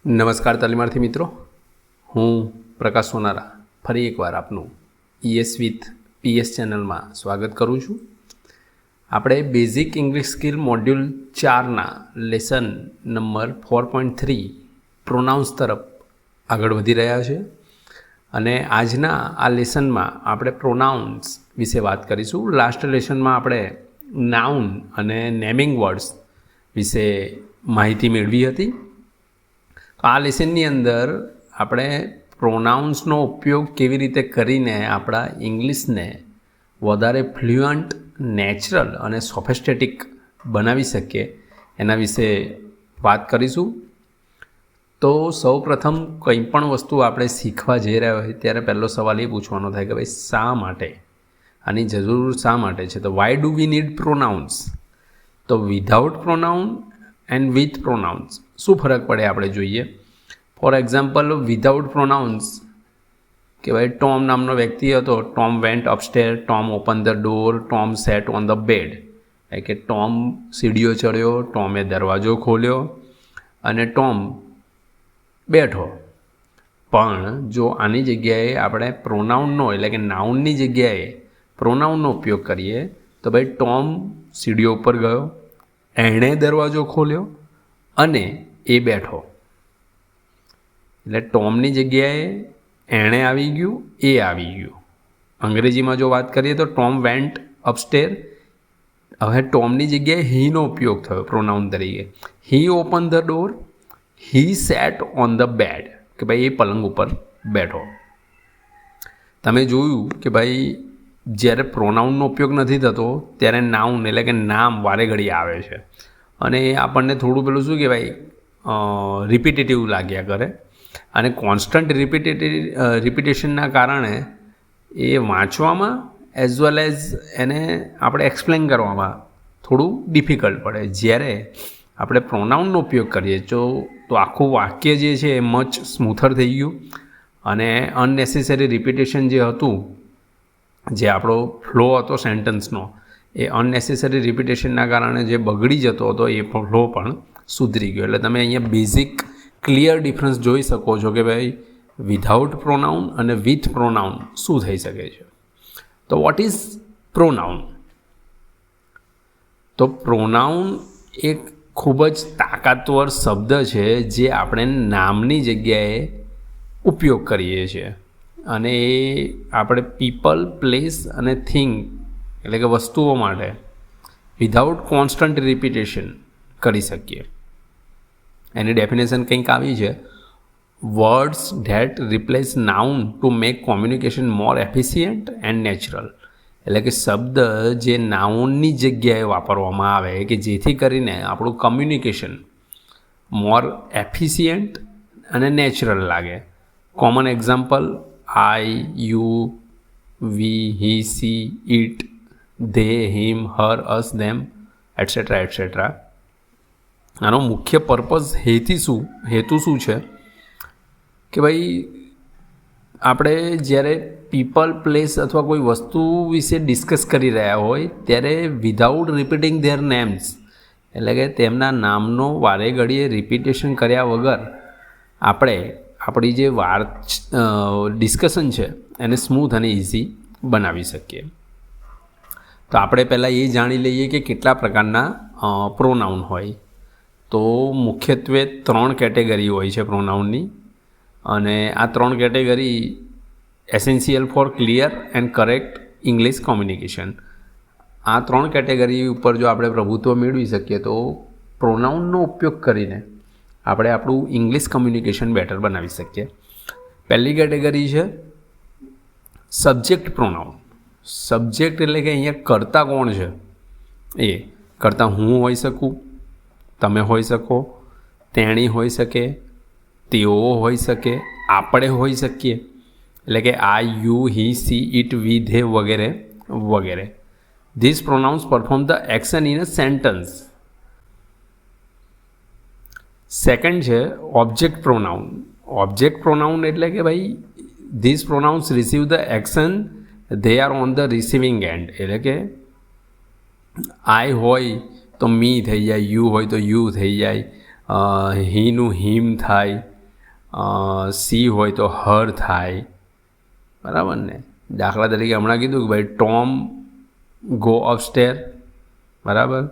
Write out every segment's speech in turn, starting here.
નમસ્કાર તાલીમાર્થી મિત્રો, હું પ્રકાશ સોનારા ફરી એકવાર આપનું ES વિથ PS ચેનલમાં સ્વાગત કરું છું. આપણે બેઝિક ઇંગ્લિશ સ્કિલ મોડ્યુલ 4ના લેસન નંબર 4.3 પ્રોનાઉન્સ તરફ આગળ વધી રહ્યા છે અને આજના આ લેસનમાં આપણે પ્રોનાઉન્સ વિશે વાત કરીશું. લાસ્ટ લેસનમાં આપણે નાઉન અને નેમિંગ વર્ડ્સ વિશે માહિતી મેળવી હતી. તો આ લેસનની અંદર આપણે પ્રોનાઉન્સનો ઉપયોગ કેવી રીતે કરીને આપણા ઇંગ્લિશને વધારે ફ્લુઅન્ટ, નેચરલ અને સોફિસ્ટિકેટિક બનાવી શકીએ એના વિશે વાત કરીશું. તો સૌ પ્રથમ કંઈ પણ વસ્તુ આપણે શીખવા જઈ રહ્યા હોય ત્યારે પહેલો સવાલ એ પૂછવાનો થાય કે ભાઈ શા માટે, આની જરૂર શા માટે છે? તો why do we need pronouns? તો without pronoun and with pronouns શું ફરક પડે આપણે જોઈએ. ફોર એક્ઝામ્પલ, વિધાઉટ પ્રોનાઉન્સ કે ભાઈ ટોમ નામનો વ્યક્તિ હતો, Tom went upstair, Tom open the door, Tom sat on the bed. એટલે કે ટોમ સીડીઓ ચડ્યો, ટોમે દરવાજો ખોલ્યો અને ટોમ બેઠો. પણ જો આની જગ્યાએ આપણે પ્રોનાઉનનો એટલે કે નાઉનની જગ્યાએ પ્રોનાઉનનો ઉપયોગ કરીએ તો ભાઈ ટોમ સીડીઓ ઉપર ગયો, એણે દરવાજો ખોલ્યો અને એ બેઠો. એટલે ટોમની જગ્યાએ એણે આવી ગયું, એ આવી ગયું. અંગ્રેજીમાં જો વાત કરીએ તો ટોમ વેન્ટ અપસ્ટેર. હવે ટોમની જગ્યાએ હીનો ઉપયોગ થયો પ્રોનાઉન તરીકે. He open the door, he sat on the bed, કે ભાઈ એ પલંગ ઉપર બેઠો. તમે જોયું કે ભાઈ જ્યારે પ્રોનાઉનનો ઉપયોગ નથી થતો ત્યારે નાઉન એટલે કે નામ વારે ઘડી આવે છે અને એ આપણને થોડું પેલું શું કહેવાય રિપીટેટિવ લાગ્યા કરે અને કોન્સ્ટન્ટ રિપીટેશનના કારણે એ વાંચવામાં એઝ વેલ એઝ એને આપણે એક્સપ્લેન કરવામાં થોડું ડિફિકલ્ટ પડે. જ્યારે આપણે પ્રોનાઉનનો ઉપયોગ કરીએ તો આખું વાક્ય જે છે એ મચ સ્મૂથર થઈ ગયું અને અનનેસેસરી રિપીટેશન જે હતું, જે આપણો ફ્લો હતો સેન્ટન્સનો, એ અનનેસેસરી રિપીટેશનના કારણે જે બગડી જતો હતો એ ફ્લો પણ સુધરી ગયો. એટલે તમે અહીંયા બેઝિક ક્લિયર ડિફરન્સ જોઈ શકો છો કે ભાઈ વિધાઉટ પ્રોનાઉન અને વિથ પ્રોનાઉન શું થઈ શકે છે. તો વોટ ઇઝ પ્રોનાઉન? તો પ્રોનાઉન એક ખૂબ જ તાકાતવર શબ્દ છે જે આપણે નામની જગ્યાએ ઉપયોગ કરીએ છીએ અને એ આપણે પીપલ, પ્લેસ અને થિંગ એટલે કે વસ્તુઓ માટે વિધાઉટ કોન્સ્ટન્ટ રિપીટેશન કરી શકીએ. એની ડેફિનેશન કંઈક આવી છે: words that replace noun to make communication more efficient and natural. એટલે કે શબ્દ જે નાઉનની જગ્યાએ વાપરવામાં આવે કે જેથી કરીને આપણું કમ્યુનિકેશન મોર એફિશિયન્ટ અને નેચરલ લાગે. Common example: I, you, we, he, she, it, they, him, her, us, them, etcetera etcetera. આનો મુખ્ય પર્પઝ હેતુ શું છે કે ભાઈ આપણે જ્યારે પીપલ, પ્લેસ અથવા કોઈ વસ્તુ વિશે ડિસ્કસ કરી રહ્યા હોય ત્યારે વિધાઉટ રિપીટિંગ ધેર નેમ્સ એટલે કે તેમના નામનો વારે ઘડીએ રિપીટેશન કર્યા વગર આપણે આપણી જે ડિસ્કશન છે એને સ્મૂથ અને ઇઝી બનાવી શકીએ. તો આપણે પહેલાં એ જાણી લઈએ કે કેટલા પ્રકારના પ્રોનાઉન હોય. તો મુખ્યત્વે 3 કેટેગરી હોય છે પ્રોનાઉનની અને આ 3 category essential four clear and correct English communication. આ 3 કેટેગરી ઉપર જો આપણે પ્રભુત્વ મેળવી શકીએ તો પ્રોનાઉનનો ઉપયોગ કરીને આપણે આપણું ઇંગ્લિશ કમ્યુનિકેશન બેટર બનાવી શકીએ. પહેલી કેટેગરી છે સબ્જેક્ટ પ્રોનાઉન. સબ્જેક્ટ એટલે કે અહીંયા કર્તા કોણ છે? એ કર્તા હું હોઈ શકું, તમે હોઈ શકો, તેણી હોઈ શકે, તેઓ હોઈ શકે, આપણે હોઈ શકીએ. એટલે કે I, you, he, she, it, we, they વગેરે વગેરે. This pronouns perform the action in a sentence. Second છે ઓબ્જેક્ટ પ્રોનાઉન. ઓબ્જેક્ટ પ્રોનાઉન એટલે કે ભાઈ this pronouns receive the action they are on the receiving end. એટલે કે આઈ હોય તો મી થઈ જાય, યુ હોય તો યુ થઈ જાય, હીનું હિમ થાય, સી હોય તો હર થાય, બરાબર ને. દાખલા તરીકે હમણાં કીધું કે ભાઈ ટોમ ગો અપસ્ટેર, બરાબર.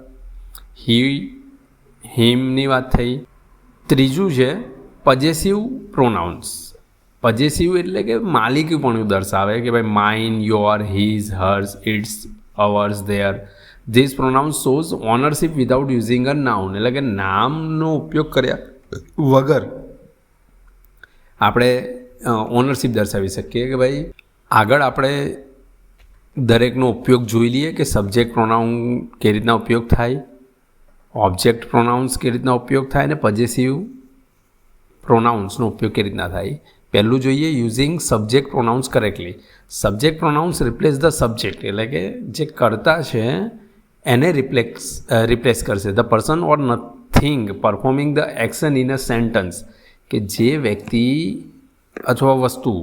હિમની વાત થઈ. ત્રીજું છે પોઝેસિવ પ્રોનાઉન્સ. પોઝેસિવ એટલે કે માલિકીપણું દર્શાવે કે ભાઈ mine, your, his, hers, its, ours, their. This pronouns shows ownership without using a noun, એટલે કે નામનો ઉપયોગ કર્યા વગર આપણે ઓનરશિપ દર્શાવી શકીએ કે ભાઈ આગળ આપણે દરેકનો ઉપયોગ જોઈ લઈએ કે સબ્જેક્ટ પ્રોનાઉન કેવી રીતના ઉપયોગ થાય, ઓબ્જેક્ટ પ્રોનાઉન્સ કેવી રીતના ઉપયોગ થાય અને પોઝેસિવ પ્રોનાઉન્સનો ઉપયોગ કેવી રીતના થાય. પહેલું જોઈએ using subject pronounce correctly. Subject pronounce replace the subject, એટલે કે જે કર્તા છે એને રિપ્લેસ કરશે. The person or nothing performing the action in a sentence, કે જે વ્યક્તિ અથવા વસ્તુ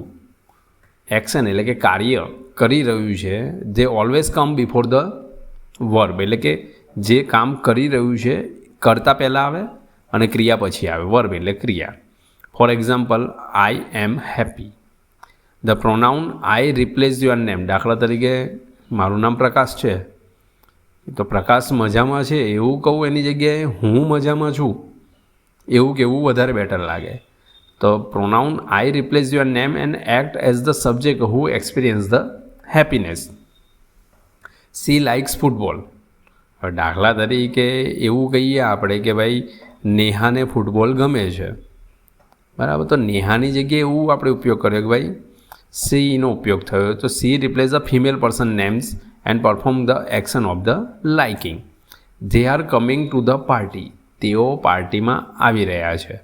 એક્શન એટલે કે કાર્ય કરી રહ્યું છે, they always come before the verb, એટલે કે જે કામ કરી રહ્યું છે કરતા પહેલાં આવે અને ક્રિયા પછી આવે. વર્બ એટલે ક્રિયા. For example, I am happy. The pronoun I replace your name. દાખલા તરીકે મારું નામ પ્રકાશ છે, તો પ્રકાશ મજામાં છે એવું કહું એની જગ્યાએ હું મજામાં છું એવું કહેવું વધારે બેટર લાગે. તો pronoun I replace your name and act as the subject who experience the happiness. C likes football. દાખલા તરીકે એવું કહીએ આપણે કે ભાઈ નેહાને ફૂટબોલ ગમે છે, બરાબર. તો નેહાની જગ્યાએ એવું આપણે ઉપયોગ કર્યો કે ભાઈ સીનો ઉપયોગ થયો, તો she replace the female person names and perform the action of the liking. They are coming to the party. તેઓ પાર્ટીમાં આવી રહ્યા છે.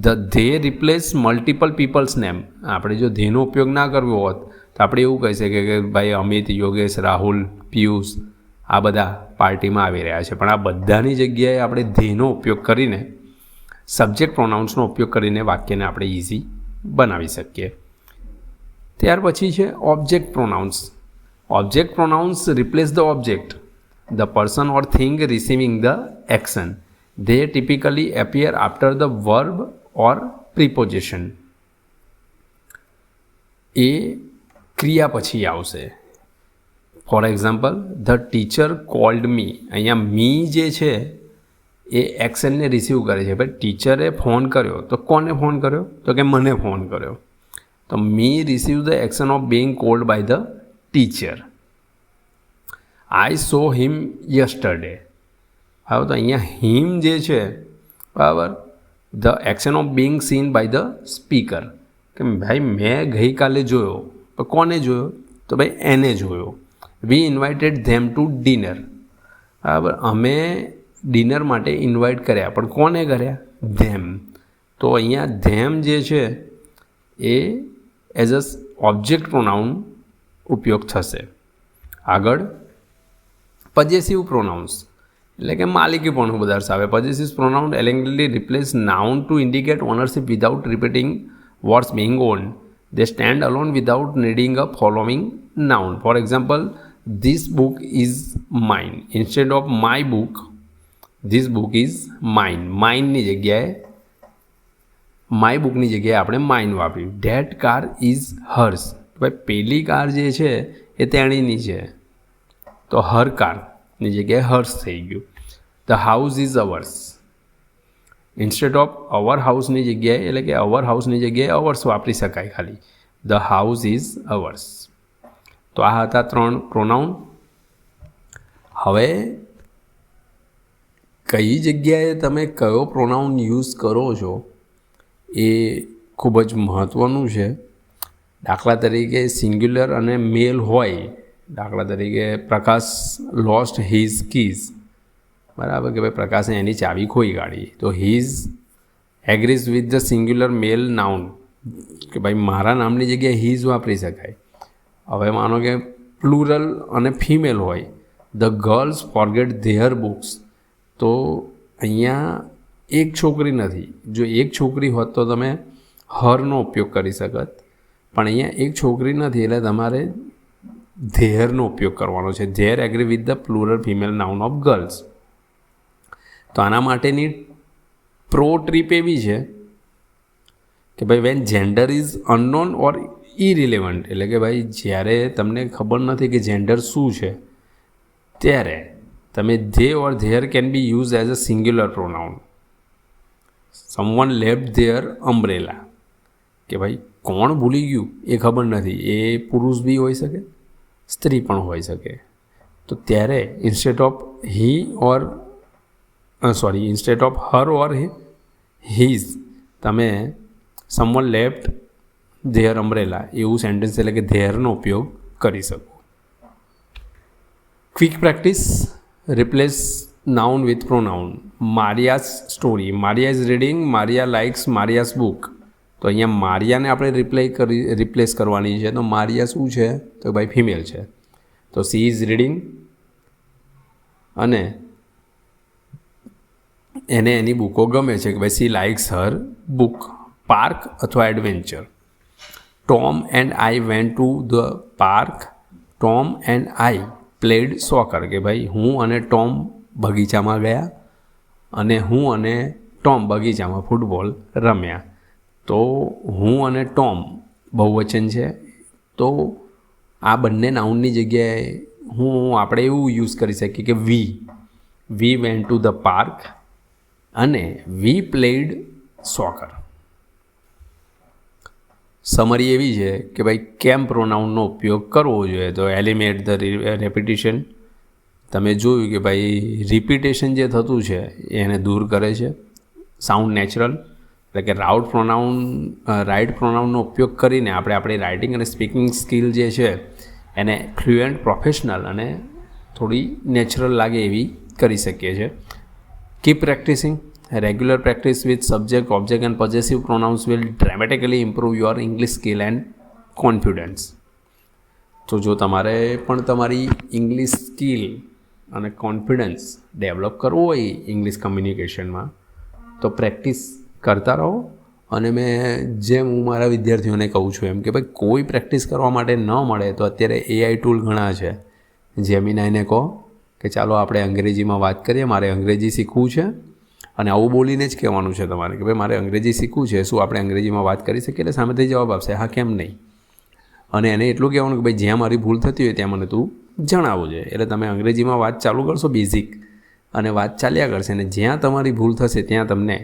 The they replace multiple peoples name. આપણે જો ધેનો ઉપયોગ ના કરવો હોત તો આપણે એવું કહી શકીએ કે ભાઈ અમિત, યોગેશ, રાહુલ, પિયુષ આ બધા પાર્ટીમાં આવી રહ્યા છે. પણ આ બધાની જગ્યાએ આપણે ધેનો ઉપયોગ કરીને સબ્જેક્ટ પ્રોનાઉન્સનો ઉપયોગ કરીને વાક્યને આપણે ઇઝી બનાવી શકીએ. ત્યાર પછી છે object pronounce. Object pronounce replace the object, the person or thing receiving the action. They typically appear after the verb or preposition. એ ક્રિયા પછી આવશે. For example, the teacher cold મી. અહીંયા મી જે છે એ એક્શનને રિસીવ કરે છે. ભાઈ ટીચરે ફોન કર્યો, તો કોને ફોન કર્યો? તો કે મને ફોન કર્યો. તો me receive the action of being called by the teacher. I saw him yesterday. હવે તો અહીંયા હિમ જે છે, બરાબર, the action of being seen by the speaker, કે ભાઈ મેં ગઈકાલે જોયો. તો કોને જોયો? તો ભાઈ એને જોયો. વી ઇન્વાઇટેડ ધેમ ટુ ડિનર. બરાબર, અમે ડિનર માટે ઇન્વાઇટ કર્યા, પણ કોને કર્યા? ધેમ. તો અહીંયા ધેમ જે છે એ એઝ અ ઓબ્જેક્ટ પ્રોનાઉન ઉપયોગ થશે. આગળ પોઝેસિવ પ્રોનાઉન્સ એટલે કે માલિકીપણું દર્શાવે. પોઝેસિવ પ્રોનાઉન એલિંગલી replace noun to indicate ownership without repeating what's being own. They stand alone without needing a following noun. For example, this book is mine. Instead of my book, this book is mine. માઇનની જગ્યાએ my બુકની જગ્યાએ આપણે mine વાપર્યું. That car is hers. ભાઈ પેલી car જે છે એ તેણીની છે, તો હર કારની જગ્યાએ હર્સ થઈ ગયું. The house is ours. Instead of our હાઉસની જગ્યાએ, એટલે કે અવર હાઉસની જગ્યાએ અવર્સ વાપરી શકાય ખાલી. The house is hours. તો આ હતા 3 પ્રોનાઉન. હવે કઈ જગ્યાએ તમે કયો પ્રોનાઉન યુઝ કરો છો એ ખૂબ જ મહત્ત્વનું છે. દાખલા તરીકે સિંગ્યુલર અને મેલ હોય, દાખલા તરીકે પ્રકાશ લોસ્ટ હિઝ કીઝ, બરાબર, કે ભાઈ પ્રકાશે એની ચાવી ખોઈ કાઢી. તો his agrees with the singular male noun, કે ભાઈ મારા નામની જગ્યાએ હિઝ વાપરી શકાય. હવે માનો કે પ્લુરલ અને ફિમેલ હોય, the girls forget there books. તો અહીંયા એક છોકરી નથી. જો એક છોકરી હોત તો તમે હરનો ઉપયોગ કરી શકત, પણ અહીંયા એક છોકરી નથી એટલે તમારે ધેરનો ઉપયોગ કરવાનો છે. Their agree with the plural female noun of girls. તો આના માટેની પ્રો ટ્રીપ એવી છે કે ભાઈ when gender is unknown or irrelevant, એટલે કે ભાઈ જ્યારે તમને ખબર નથી કે જેન્ડર શું છે ત્યારે તમે they or there can be use as a singular pronoun. Someone left their umbrella, કે ભાઈ કોણ ભૂલી ગયું એ ખબર નથી, એ પુરુષ બી હોઈ શકે, સ્ત્રી પણ હોઈ શકે. તો ત્યારે instead of he or instead of her or his તમે સમવન લેફ્ટ ધેર અમ્બ્રેલા એવું સેન્ટેન્સ એટલે કે ધેરનો ઉપયોગ કરી શકો. Quick practice, replace noun with pronoun. Maria's story, Maria is reading, Maria likes Maria's book. તો અહીંયા મારિયાને આપણે રિપ્લેસ કરવાની છે. તો મારિયા શું છે? તો ભાઈ ફિમેલ છે. તો સી ઇઝ રીડિંગ અને એને એની બુકો ગમે છે કે ભાઈ સી લાઇક્સ હર બુક. પાર્ક અથવા adventure. Tom and I went to the park. Tom and I played soccer, કે ભાઈ હું અને ટોમ બગીચામાં ગયા અને હું અને ટોમ બગીચામાં ફૂટબોલ રમ્યા. તો હું અને ટોમ બહુવચન છે. તો આ બંને નાઉનની જગ્યાએ આપણે એવું યુઝ કરી શકીએ કે we went to the park અને વી પ્લેડ સોકર. સમરી એવી છે કે ભાઈ કેમ પ્રોનાઉનનો ઉપયોગ કરવો જોઈએ. તો એલિમિનેટ ધ રેપિટેશન. તમે જોયું કે ભાઈ રિપીટેશન જે થતું છે એને દૂર કરે છે. સાઉન્ડ નેચરલ, એટલે કે રાઇટ પ્રોનાઉનનો ઉપયોગ કરીને આપણે આપણી રાઇટિંગ અને સ્પીકિંગ સ્કિલ જે છે એને ફ્લુએન્ટ, પ્રોફેશનલ અને થોડી નેચરલ લાગે એવી કરી શકીએ છીએ. Keep practising. Regular practice with subject, object and possessive pronounce will dramatically improve your English skill and confidence. તો જો તમારે પણ તમારી ઇંગ્લિશ સ્કિલ અને કોન્ફિડન્સ ડેવલપ કરવો હોય ઇંગ્લિશ કમ્યુનિકેશનમાં તો પ્રેક્ટિસ કરતા રહો. અને જેમ હું મારા વિદ્યાર્થીઓને કહું છું એમ કે ભાઈ કોઈ પ્રેક્ટિસ કરવા માટે ન મળે તો અત્યારે એઆઈ ટૂલ ઘણા છે. જેમિનાઈને કહો કે ચાલો આપણે અંગ્રેજીમાં વાત કરીએ, મારે અંગ્રેજી શીખવું છે, અને આવું બોલીને જ કહેવાનું છે તમારે કે ભાઈ મારે અંગ્રેજી શીખવું છે, શું આપણે અંગ્રેજીમાં વાત કરી શકીએ? એટલે સામેથી જવાબ આપશે હા કેમ નહીં. અને એને એટલું કહેવાનું કે ભાઈ જ્યાં મારી ભૂલ થતી હોય ત્યાં મને તું જણાવવું જોઈએ. એટલે તમે અંગ્રેજીમાં વાત ચાલુ કરશો બેઝિક, અને વાત ચાલ્યા કરશે, અને જ્યાં તમારી ભૂલ થશે ત્યાં તમને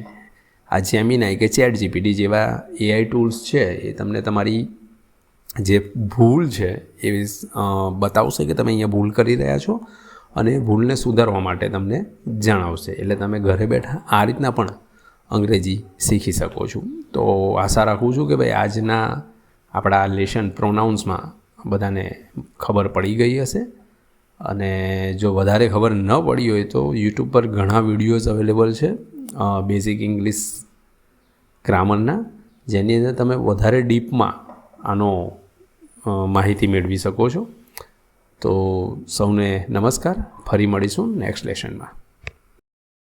આ જેમિનાઈ કે ચેટ જીપીટી જેવા એઆઈ ટૂલ્સ છે એ તમને તમારી જે ભૂલ છે એ બતાવશે કે તમે અહીંયા ભૂલ કરી રહ્યા છો અને ભૂલને સુધારવા માટે તમને જણાવશે. એટલે તમે ઘરે બેઠા આ રીતના પણ અંગ્રેજી શીખી શકો છો. તો આશા રાખું છું કે ભાઈ આજના આપણા લેશન પ્રોનાઉન્સમાં બધાને ખબર પડી ગઈ હશે. અને જો વધારે ખબર ન પડી હોય તો યુટ્યુબ પર ઘણા વિડીયોઝ અવેલેબલ છે બેઝિક ઇંગ્લિશ ગ્રામરના, જેની અંદર તમે વધારે ડીપમાં આનો માહિતી મેળવી શકો છો. તો સૌને નમસ્કાર, ફરી મળીશું નેક્સ્ટ લેશનમાં.